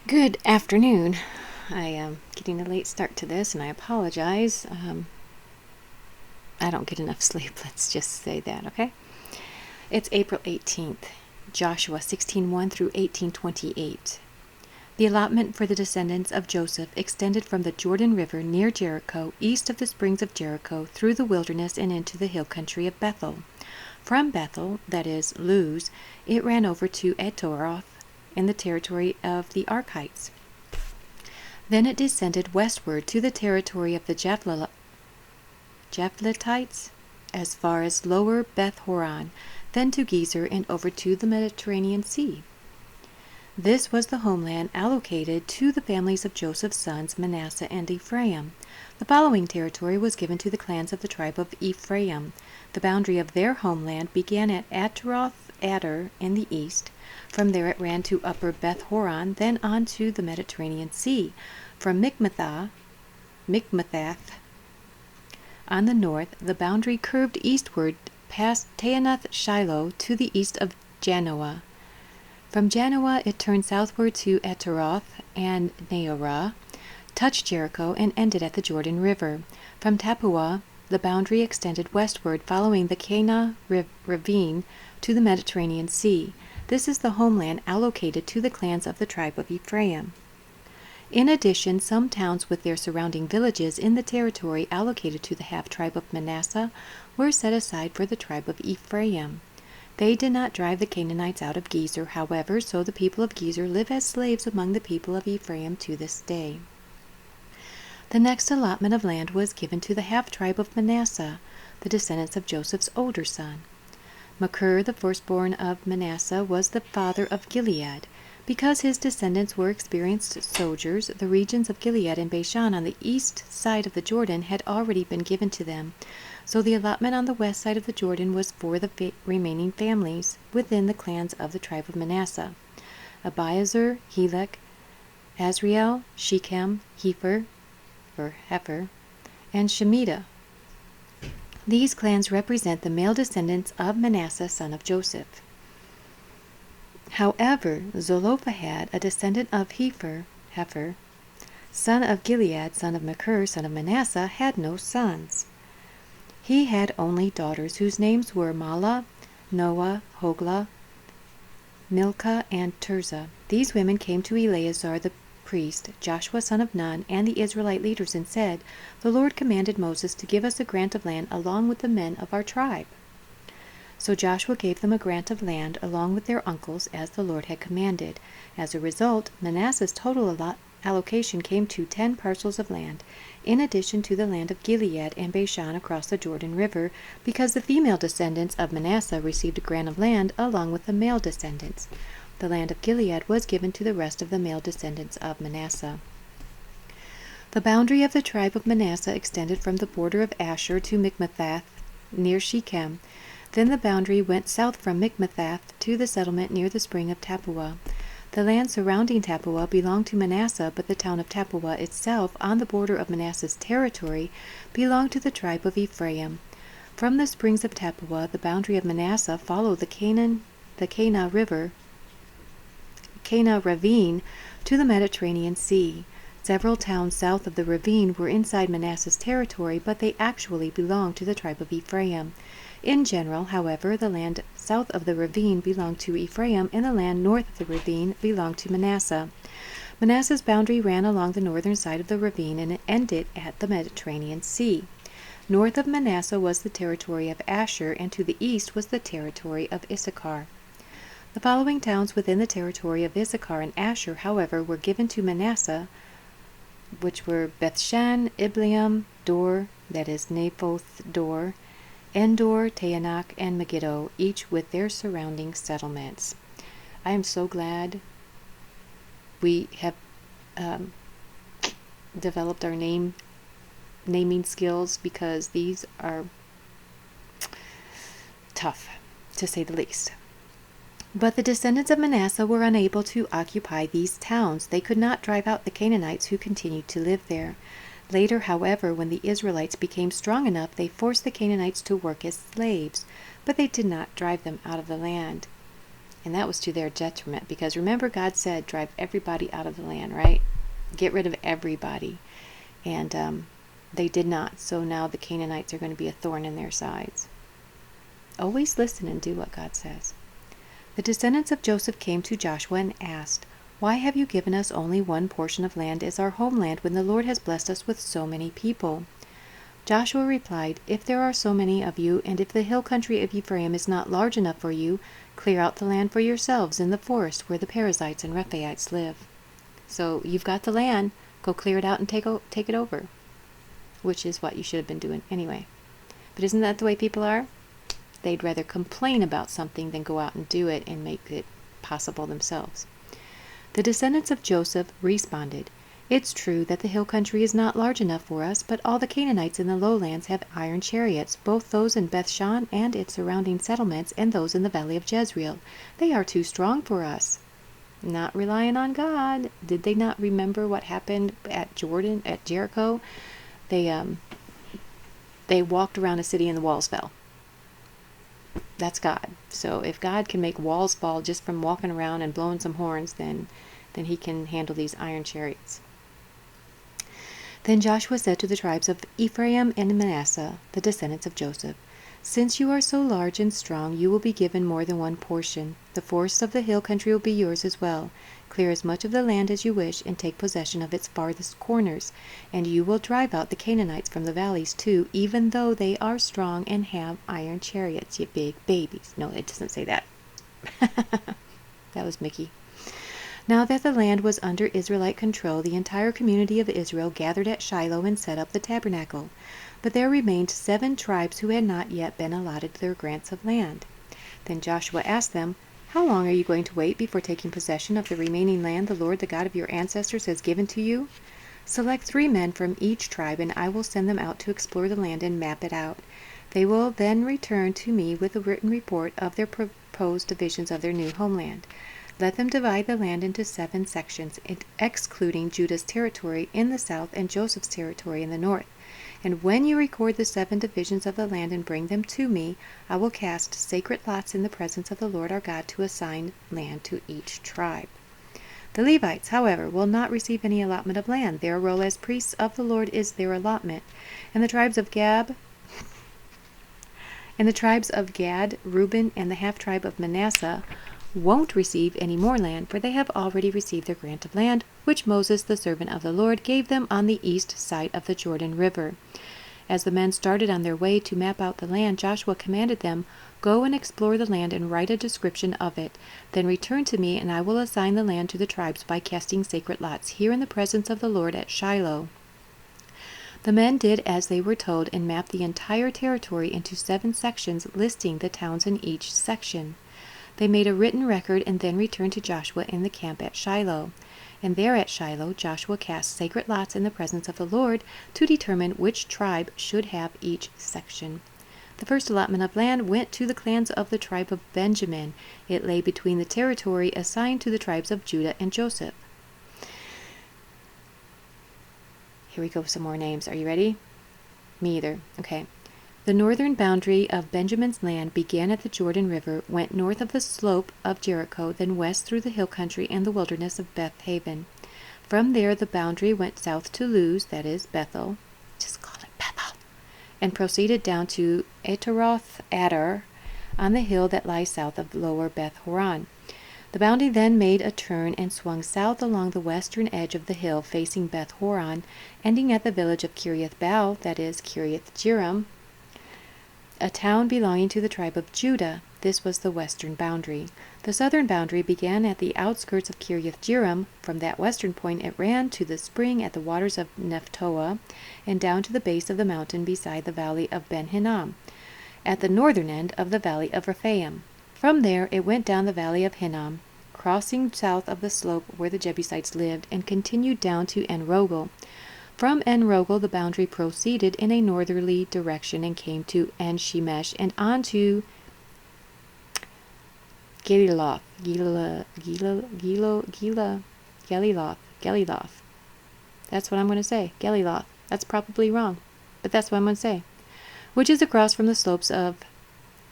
Good afternoon. I am getting a late start to this, and I apologize. I don't get enough sleep, let's just say that, okay? It's April 18th, Joshua 16:1 through 18:28. The allotment for the descendants of Joseph extended from the Jordan River near Jericho, east of the springs of Jericho, through the wilderness and into the hill country of Bethel. From Bethel, that is, Luz, it ran over to Etoroth in the territory of the Archites. Then it descended westward to the territory of the Japhletites as far as lower Beth Horon, then to Gezer and over to the Mediterranean Sea. This was the homeland allocated to the families of Joseph's sons Manasseh and Ephraim. The following territory was given to the clans of the tribe of Ephraim. The boundary of their homeland began at Ataroth Adar in the east. From there it ran to upper Beth Horon, then on to the Mediterranean Sea. From Mikmathath on the north, the boundary curved eastward past Taanath Shiloh to the east of Janoah. From Janoah it turned southward to Ataroth and Naarah, touched Jericho, and ended at the Jordan River. From Tappuah, the boundary extended westward, following the Kana ravine to the Mediterranean Sea. This is the homeland allocated to the clans of the tribe of Ephraim. In addition, some towns with their surrounding villages in the territory allocated to the half-tribe of Manasseh were set aside for the tribe of Ephraim. They did not drive the Canaanites out of Gezer, however, so the people of Gezer live as slaves among the people of Ephraim to this day. The next allotment of land was given to the half-tribe of Manasseh, the descendants of Joseph's older son. Machir, the firstborn of Manasseh, was the father of Gilead. Because his descendants were experienced soldiers, the regions of Gilead and Bashan on the east side of the Jordan had already been given to them, so the allotment on the west side of the Jordan was for the remaining families within the clans of the tribe of Manasseh: Abiezer, Helek, Azriel, Shechem, Heifer, and Shemitah. These clans represent the male descendants of Manasseh, son of Joseph. However, Zelophehad, a descendant of Heifer, son of Gilead, son of Machir, son of Manasseh, had no sons. He had only daughters, whose names were Mahlah, Noah, Hoglah, Milcah, and Tirzah. These women came to Eleazar the priest, Joshua son of Nun, and the Israelite leaders, and said, "The Lord commanded Moses to give us a grant of land along with the men of our tribe." So Joshua gave them a grant of land along with their uncles, as the Lord had commanded. As a result, Manasseh's total allocation came to 10 parcels of land, in addition to the land of Gilead and Bashan across the Jordan River, because the female descendants of Manasseh received a grant of land along with the male descendants. The land of Gilead was given to the rest of the male descendants of Manasseh. The boundary of the tribe of Manasseh extended from the border of Asher to Mikmathath near Shechem. Then the boundary went south from Mikmathath to the settlement near the spring of Tappuah. The land surrounding Tappuah belonged to Manasseh, but the town of Tappuah itself, on the border of Manasseh's territory, belonged to the tribe of Ephraim. From the springs of Tappuah, the boundary of Manasseh followed the Kana ravine to the Mediterranean Sea. Several towns south of the ravine were inside Manasseh's territory, but they actually belonged to the tribe of Ephraim. In general, however, the land south of the ravine belonged to Ephraim, and the land north of the ravine belonged to Manasseh. Manasseh's boundary ran along the northern side of the ravine, and it ended at the Mediterranean Sea. North of Manasseh was the territory of Asher, and to the east was the territory of Issachar. The following towns within the territory of Issachar and Asher, however, were given to Manasseh, which were Bethshan, Ibleam, Dor, that is Naphoth Dor, Endor, Taanach, and Megiddo, each with their surrounding settlements. I am so glad we have developed our naming skills, because these are tough, to say the least. But the descendants of Manasseh were unable to occupy these towns. They could not drive out the Canaanites who continued to live there. Later, however, when the Israelites became strong enough, they forced the Canaanites to work as slaves, but they did not drive them out of the land. And that was to their detriment, because remember, God said, drive everybody out of the land, right? Get rid of everybody. And they did not. So now the Canaanites are going to be a thorn in their sides. Always listen and do what God says. The descendants of Joseph came to Joshua and asked, "Why have you given us only one portion of land as our homeland when the Lord has blessed us with so many people?" Joshua replied, "If there are so many of you, and if the hill country of Ephraim is not large enough for you, clear out the land for yourselves in the forest where the Perizzites and Rephaites live." So you've got the land, go clear it out and take it over, which is what you should have been doing anyway. But isn't that the way people are? They'd rather complain about something than go out and do it and make it possible themselves. The descendants of Joseph responded, "It's true that the hill country is not large enough for us, but all the Canaanites in the lowlands have iron chariots, both those in Bethshan and its surrounding settlements, and those in the valley of Jezreel. They are too strong for us." Not relying on God. Did they not remember what happened at Jericho? They walked around a city and the walls fell. That's God. So if God can make walls fall just from walking around and blowing some horns, then he can handle these iron chariots. Then Joshua said to the tribes of Ephraim and Manasseh, the descendants of Joseph, "Since you are so large and strong, you will be given more than one portion. The forests of the hill country will be yours as well. Clear as much of the land as you wish, and take possession of its farthest corners. And you will drive out the Canaanites from the valleys too, even though they are strong and have iron chariots, you big babies." No, it doesn't say that. That was Mikki. Now that the land was under Israelite control, the entire community of Israel gathered at Shiloh and set up the tabernacle. But there remained 7 tribes who had not yet been allotted their grants of land. Then Joshua asked them, "How long are you going to wait before taking possession of the remaining land the Lord, the God of your ancestors, has given to you? Select 3 men from each tribe, and I will send them out to explore the land and map it out. They will then return to me with a written report of their proposed divisions of their new homeland. Let them divide the land into 7 sections, excluding Judah's territory in the south and Joseph's territory in the north. And when you record the 7 divisions of the land and bring them to me, I will cast sacred lots in the presence of the Lord our God to assign land to each tribe. The Levites, however, will not receive any allotment of land. Their role as priests of the Lord is their allotment. And the tribes of Gad, Reuben, and the half-tribe of Manasseh won't receive any more land, for they have already received their grant of land, which Moses, the servant of the Lord, gave them on the east side of the Jordan River. As the men started on their way to map out the land, Joshua commanded them, "Go and explore the land and write a description of it. Then return to me, and I will assign the land to the tribes by casting sacred lots here in the presence of the Lord at Shiloh." The men did as they were told and mapped the entire territory into 7 sections, listing the towns in each section. They made a written record and then returned to Joshua in the camp at Shiloh. And there at Shiloh, Joshua cast sacred lots in the presence of the Lord to determine which tribe should have each section. The first allotment of land went to the clans of the tribe of Benjamin. It lay between the territory assigned to the tribes of Judah and Joseph. Here we go with some more names. Are you ready? Me either. Okay. The northern boundary of Benjamin's land began at the Jordan River, went north of the slope of Jericho, then west through the hill country and the wilderness of Beth Haven. From there the boundary went south to Luz, that is Bethel, just call it Bethel, and proceeded down to Ataroth Adar on the hill that lies south of lower Beth Horon. The boundary then made a turn and swung south along the western edge of the hill facing Beth Horon, ending at the village of Kiriath Baal, that is Kiriath Jearim, a town belonging to the tribe of Judah. This was the western boundary. The southern boundary began at the outskirts of Kiriath Jearim. From that western point it ran to the spring at the waters of Nephtoah and down to the base of the mountain beside the valley of Ben Hinnom, at the northern end of the valley of Rephaim. From there it went down the valley of Hinnom, crossing south of the slope where the Jebusites lived, and continued down to En-Rogel. From En-Rogel the boundary proceeded in a northerly direction and came to En-Shemesh and on to Geliloth. That's what I'm going to say. Geliloth. That's probably wrong, but that's what I'm going to say. Which is across from the slopes of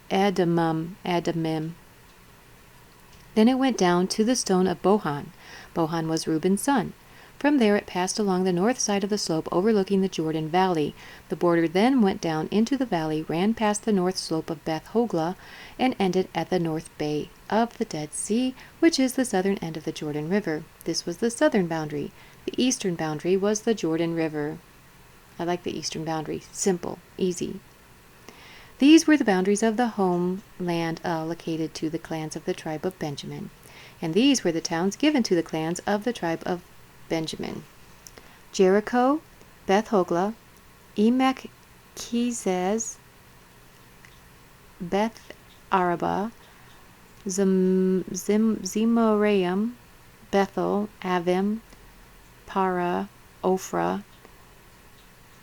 Adamim. Then it went down to the stone of Bohan. Bohan was Reuben's son. From there it passed along the north side of the slope overlooking the Jordan Valley. The border then went down into the valley, ran past the north slope of Beth Hogla, and ended at the north bay of the Dead Sea, which is the southern end of the Jordan River. This was the southern boundary. The eastern boundary was the Jordan River. I like the eastern boundary. Simple, easy. These were the boundaries of the homeland allocated to the clans of the tribe of Benjamin. And these were the towns given to the clans of the tribe of Benjamin: Jericho, Beth Hogla, Emek Kezez, Beth Araba, Zemoraim, Bethel, Avim, Para, Ophrah,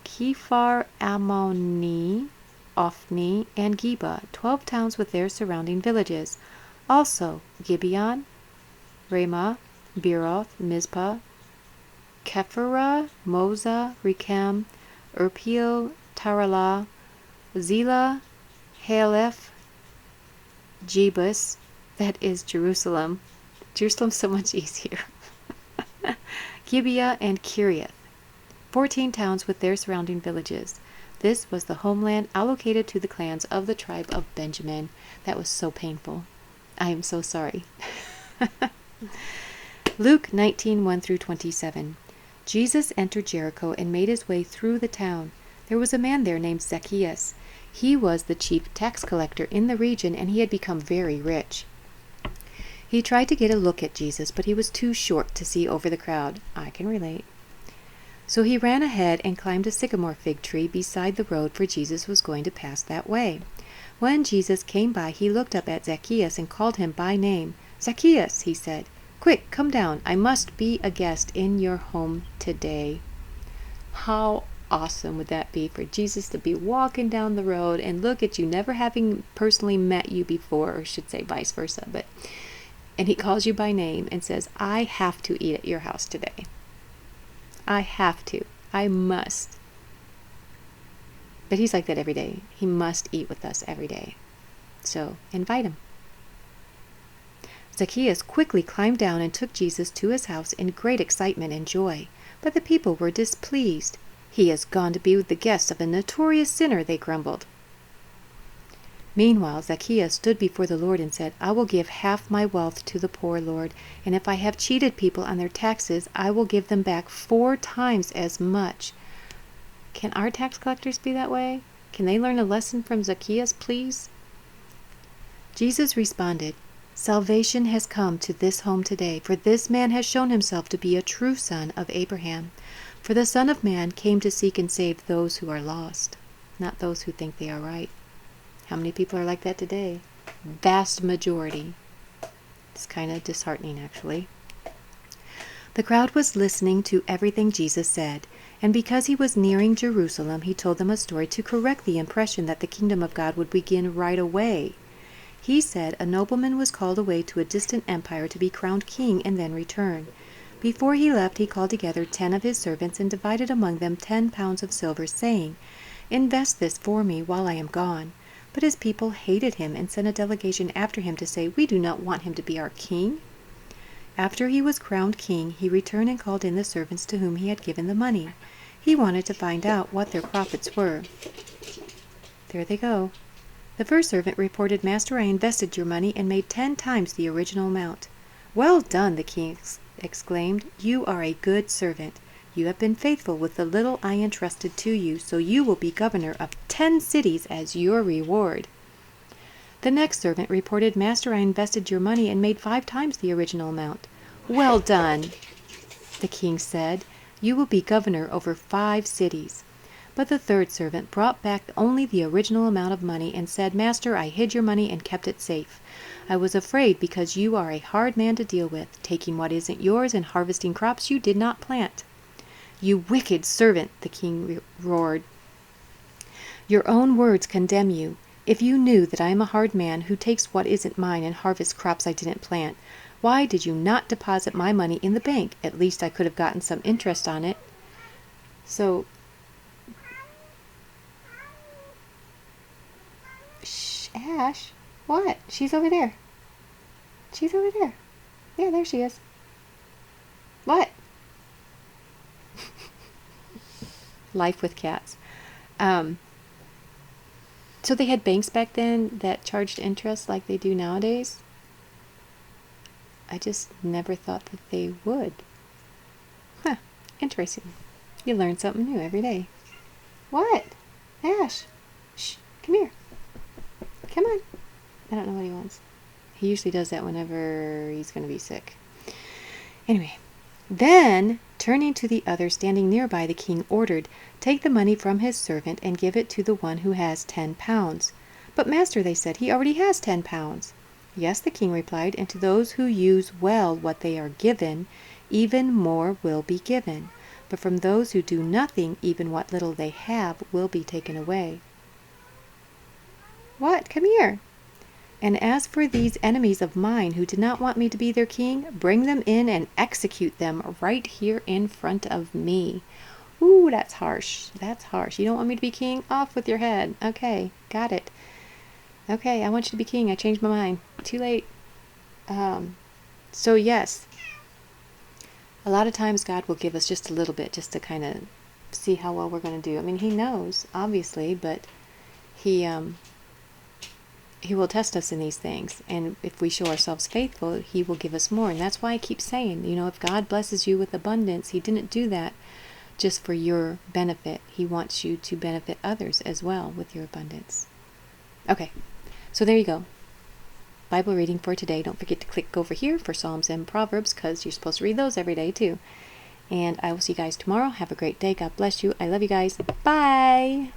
Kephar Ammoni, Ophni, and Geba, 12 towns with their surrounding villages. Also Gibeon, Ramah, Beeroth, Mizpah, Kephirah, Moza, Rechem, Urpeel, Taralah, Zelah, Haleph, Jebus, that is Jerusalem. Jerusalem's so much easier. Gibeah and Kiriath, 14 towns with their surrounding villages. This was the homeland allocated to the clans of the tribe of Benjamin. That was so painful. I am so sorry. Luke 19:1-27. Jesus entered Jericho and made his way through the town. There was a man there named Zacchaeus. He was the chief tax collector in the region, and he had become very rich. He tried to get a look at Jesus, but he was too short to see over the crowd. I can relate. So he ran ahead and climbed a sycamore fig tree beside the road, for Jesus was going to pass that way. When Jesus came by, he looked up at Zacchaeus and called him by name. "Zacchaeus," he said, "quick, come down. I must be a guest in your home today." How awesome would that be for Jesus to be walking down the road and look at you, never having personally met you before, or should say vice versa, and he calls you by name and says, "I have to eat at your house today. I have to. I must." But he's like that every day. He must eat with us every day. So invite him. Zacchaeus quickly climbed down and took Jesus to his house in great excitement and joy. But the people were displeased. "He has gone to be with the guests of a notorious sinner," they grumbled. Meanwhile, Zacchaeus stood before the Lord and said, "I will give half my wealth to the poor, Lord, and if I have cheated people on their taxes, I will give them back 4 times as much." Can our tax collectors be that way? Can they learn a lesson from Zacchaeus, please? Jesus responded, "Salvation has come to this home today, for this man has shown himself to be a true son of Abraham. For the Son of Man came to seek and save those who are lost, not those who think they are right." How many people are like that today? Vast majority. It's kind of disheartening, actually. The crowd was listening to everything Jesus said, and because he was nearing Jerusalem, he told them a story to correct the impression that the kingdom of God would begin right away. He said a nobleman was called away to a distant empire to be crowned king and then return. Before he left, he called together 10 of his servants and divided among them 10 pounds of silver, saying, "Invest this for me while I am gone." But his people hated him and sent a delegation after him to say, "We do not want him to be our king." After he was crowned king, he returned and called in the servants to whom he had given the money. He wanted to find out what their profits were. There they go. The first servant reported, "Master, I invested your money and made 10 times the original amount." "Well done," the king exclaimed. "You are a good servant. You have been faithful with the little I entrusted to you, so you will be governor of 10 cities as your reward." The next servant reported, "Master, I invested your money and made 5 times the original amount." "Well done," the king said. "You will be governor over 5 cities." But the third servant brought back only the original amount of money and said, "Master, I hid your money and kept it safe. I was afraid because you are a hard man to deal with, taking what isn't yours and harvesting crops you did not plant." "You wicked servant," the king roared. "Your own words condemn you. If you knew that I am a hard man who takes what isn't mine and harvests crops I didn't plant, why did you not deposit my money in the bank? At least I could have gotten some interest on it." So, Ash, what? She's over there. She's over there. Yeah, there she is. What? Life with cats. So they had banks back then that charged interest like they do nowadays? I just never thought that they would. Huh. Interesting. You learn something new every day. What? Ash. Shh. Come here. Come on. I don't know what he wants. He usually does that whenever he's going to be sick. Anyway. Then, turning to the other standing nearby, the king ordered, "Take the money from his servant and give it to the one who has 10 pounds. But master, they said, he already has 10 pounds. Yes, the king replied, and to those who use well what they are given, even more will be given. But from those who do nothing, even what little they have will be taken away." What? Come here. "And as for these enemies of mine who did not want me to be their king, bring them in and execute them right here in front of me." Ooh, that's harsh. That's harsh. You don't want me to be king? Off with your head. Okay, got it. Okay, I want you to be king. I changed my mind. Too late. So yes, a lot of times God will give us just a little bit just to kind of see how well we're going to do. I mean, he knows, obviously, but he will test us in these things, and if we show ourselves faithful, he will give us more. And that's why I keep saying, if God blesses you with abundance, he didn't do that just for your benefit. He wants you to benefit others as well with your abundance. Okay, so there you go. Bible reading for today. Don't forget to click over here for Psalms and Proverbs, because you're supposed to read those every day too. And I will see you guys tomorrow. Have a great day. God bless you. I love you guys. Bye.